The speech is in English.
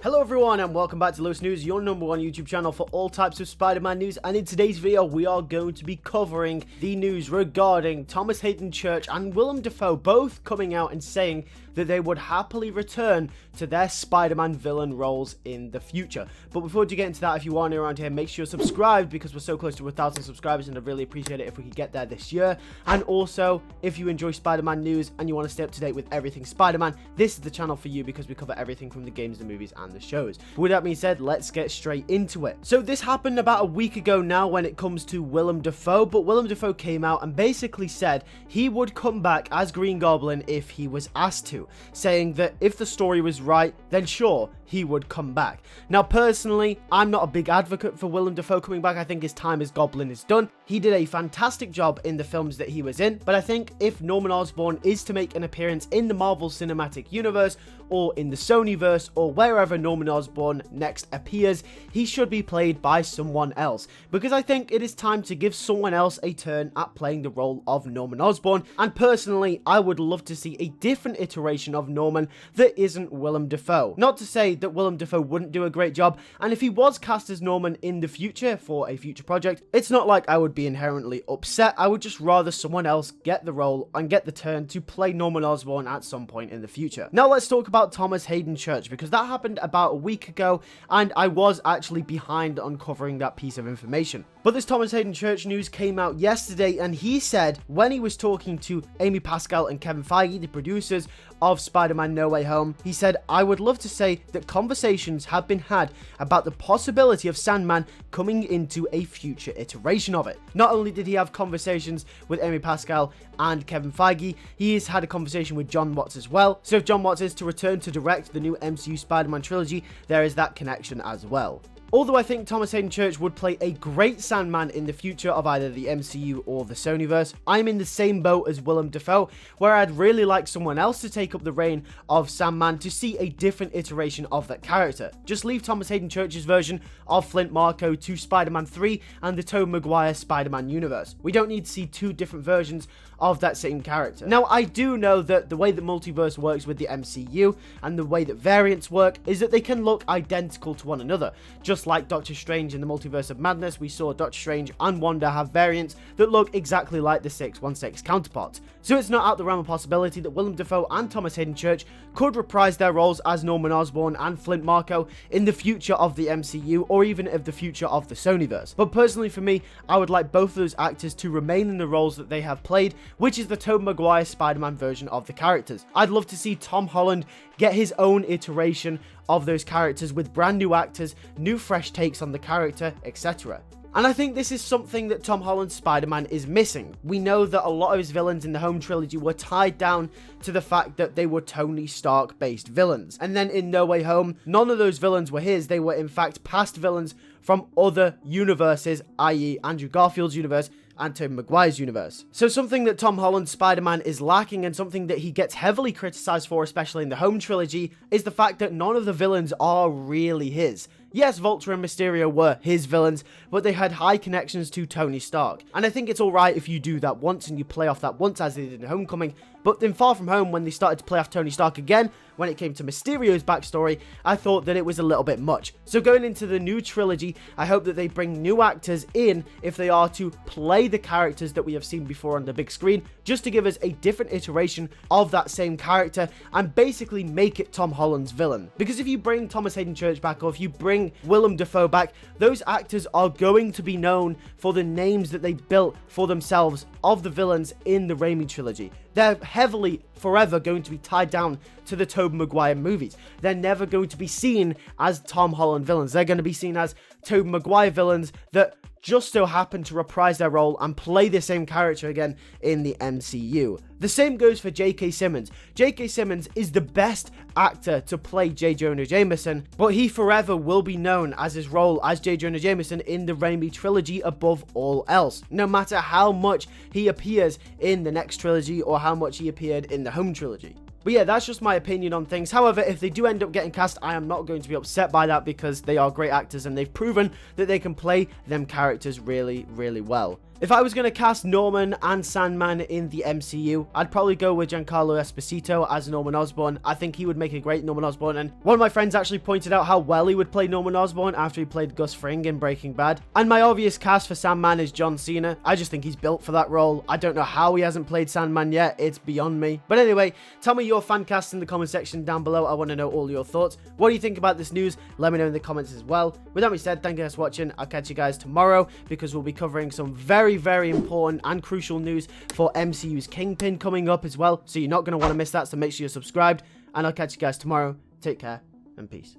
Hello everyone and welcome back to LewisNews, your #1 YouTube channel for all types of Spider-Man news, and in today's video we are going to be covering the news regarding Thomas Hayden Church and Willem Dafoe both coming out and saying that they would happily return to their Spider-Man villain roles in the future. But before we get into that, if you are new around here, make sure you're subscribed because we're so close to 1,000 subscribers and I'd really appreciate it if we could get there this year. And also, if you enjoy Spider-Man news and you want to stay up to date with everything Spider-Man, this is the channel for you because we cover everything from the games, the movies, and the shows. But with that being said, let's get straight into it. So this happened about a week ago now when it comes to Willem Dafoe, but Willem Dafoe came out and basically said he would come back as Green Goblin if he was asked to, saying that if the story was right, then sure, he would come back. Now personally, I'm not a big advocate for Willem Dafoe coming back. I think his time as Goblin is done. He did a fantastic job in the films that he was in, but I think if Norman Osborn is to make an appearance in the Marvel Cinematic Universe or in the Sonyverse or wherever Norman Osborn next appears, he should be played by someone else, because I think it is time to give someone else a turn at playing the role of Norman Osborn. And personally, I would love to see a different iteration of Norman that isn't Willem Dafoe. Not to say that Willem Dafoe wouldn't do a great job, and if he was cast as Norman in the future for a future project, it's not like I would be inherently upset. I would just rather someone else get the role and get the turn to play Norman Osborn at some point in the future. Now let's talk about Thomas Hayden Church, because that happened about a week ago and I was actually behind on covering that piece of information. But this Thomas Hayden Church news came out yesterday, and he said when he was talking to Amy Pascal and Kevin Feige, the producers of Spider-Man No Way Home, he said, "I would love to say that conversations have been had about the possibility of Sandman coming into a future iteration of it." Not only did he have conversations with Amy Pascal and Kevin Feige, he has had a conversation with John Watts as well. So if John Watts is to return to direct the new MCU Spider-Man trilogy, there is that connection as well. Although I think Thomas Hayden Church would play a great Sandman in the future of either the MCU or the Sonyverse, I'm in the same boat as Willem Dafoe, where I'd really like someone else to take up the reign of Sandman to see a different iteration of that character. Just leave Thomas Hayden Church's version of Flint Marko to Spider-Man 3 and the Tobey Maguire Spider-Man universe. We don't need to see two different versions of that same character. Now, I do know that the way that multiverse works with the MCU and the way that variants work is that they can look identical to one another. Just like Doctor Strange in the Multiverse of Madness, we saw Doctor Strange and Wanda have variants that look exactly like the 616 counterparts. So it's not out the realm of possibility that Willem Dafoe and Thomas Hayden Church could reprise their roles as Norman Osborn and Flint Marko in the future of the MCU, or even of the future of the Sonyverse. But personally for me, I would like both of those actors to remain in the roles that they have played, which is the Tobey Maguire Spider-Man version of the characters. I'd love to see Tom Holland get his own iteration of those characters with brand new actors, new fresh takes on the character, etc. And I think this is something that Tom Holland's Spider-Man is missing. We know that a lot of his villains in the Home trilogy were tied down to the fact that they were Tony Stark based villains. And then in No Way Home, none of those villains were his. They were in fact past villains from other universes, i.e. Andrew Garfield's universe and Tobey Maguire's universe. So something that Tom Holland's Spider-Man is lacking, and something that he gets heavily criticized for, especially in the Home trilogy, is the fact that none of the villains are really his. Yes, Vulture and Mysterio were his villains, but they had high connections to Tony Stark. And I think it's alright if you do that once and you play off that once, as they did in Homecoming, but in Far From Home, when they started to play off Tony Stark again, when it came to Mysterio's backstory, I thought that it was a little bit much. So going into the new trilogy, I hope that they bring new actors in if they are to play the characters that we have seen before on the big screen, just to give us a different iteration of that same character and basically make it Tom Holland's villain. Because if you bring Thomas Hayden Church back, or if you bring Willem Dafoe back, those actors are going to be known for the names that they built for themselves of the villains in the Raimi trilogy. They're heavily, forever going to be tied down to the Tobey Maguire movies. They're never going to be seen as Tom Holland villains. They're going to be seen as Tobey Maguire villains that just so happen to reprise their role and play the same character again in the MCU. The same goes for J.K. Simmons. J.K. Simmons is the best actor to play J. Jonah Jameson, but he forever will be known as his role as J. Jonah Jameson in the Raimi trilogy above all else, no matter how much he appears in the next trilogy or how much he appeared in the Home trilogy. But yeah, that's just my opinion on things. However, if they do end up getting cast, I am not going to be upset by that, because they are great actors and they've proven that they can play them characters really, really well. If I was going to cast Norman and Sandman in the MCU, I'd probably go with Giancarlo Esposito as Norman Osborn. I think he would make a great Norman Osborn, and one of my friends actually pointed out how well he would play Norman Osborn after he played Gus Fring in Breaking Bad. And my obvious cast for Sandman is John Cena. I just think he's built for that role. I don't know how he hasn't played Sandman yet. It's beyond me. But anyway, tell me your fan cast in the comment section down below. I want to know all your thoughts. What do you think about this news? Let me know in the comments as well. With that being said, thank you guys for watching. I'll catch you guys tomorrow because we'll be covering some very important and crucial news for MCU's Kingpin coming up as well. So you're not going to want to miss that. So make sure you're subscribed. And I'll catch you guys tomorrow. Take care and peace.